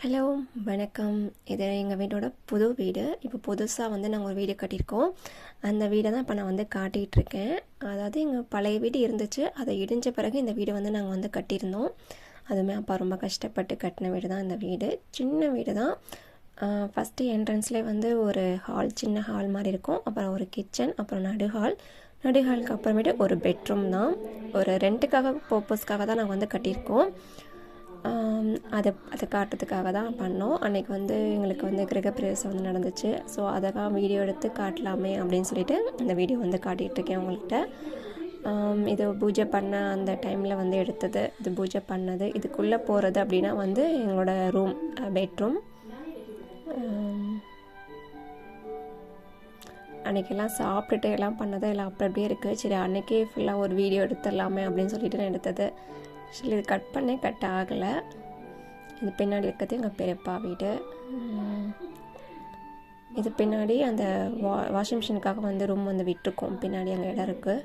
Hello வணக்கம். இது எங்கள் வீடோட புது வீடு. இப்போ புதுசாக நாங்கள் ஒரு வீடு கட்டியிருக்கோம். அந்த வீடை தான் இப்போ நான் காட்டிகிட்ருக்கேன். அதாவது எங்கள் பழைய வீடு இருந்துச்சு, அதை இடிஞ்ச பிறகு இந்த வீடு நாங்கள் கட்டியிருந்தோம். அதுவுமே அப்பா ரொம்ப கஷ்டப்பட்டு கட்டின வீடு தான் இந்த வீடு. சின்ன வீடு தான். ஃபஸ்ட்டு என்ட்ரன்ஸ்லேயே ஒரு ஹால், சின்ன ஹால் மாதிரி இருக்கும். அப்புறம் ஒரு கிச்சன், அப்புறம் நடுஹாலுக்கு அப்புறமேட்டு ஒரு பெட்ரூம் தான். ஒரு ரெண்ட்டுக்காக பர்பஸ்க்காக தான் நாங்கள் கட்டியிருக்கோம். அதை காட்டுறதுக்காக தான் பண்ணோம். அன்றைக்கி எங்களுக்கு கிரகப்பிரவேசம் நடந்துச்சு. ஸோ அதை தான் வீடியோ எடுத்து காட்டலாமே அப்படின்னு சொல்லிட்டு இந்த வீடியோ காட்டிகிட்ருக்கேன் உங்கள்கிட்ட. இது பூஜை பண்ண அந்த டைமில் எடுத்தது. இது பூஜை பண்ணது. இதுக்குள்ளே போகிறது அப்படின்னா எங்களோட ரூம், பெட்ரூம். அன்றைக்கெல்லாம் சாப்பிட்டுட்டு எல்லாம் பண்ணது எல்லாம் அப்படியே இருக்குது. சரி, அன்றைக்கே ஃபுல்லாக ஒரு வீடியோ எடுத்துடலாமே அப்படின்னு சொல்லிட்டு நான் எடுத்தது. ஆக்சுவலி இது கட் ஆகலை. இது பின்னாடி இருக்கிறது எங்கள் பெரியப்பா வீடு. இது பின்னாடி அந்த வாஷிங் மிஷினுக்காக ரூம் விட்டுருக்கோம். பின்னாடி அங்கே இடம் இருக்குது.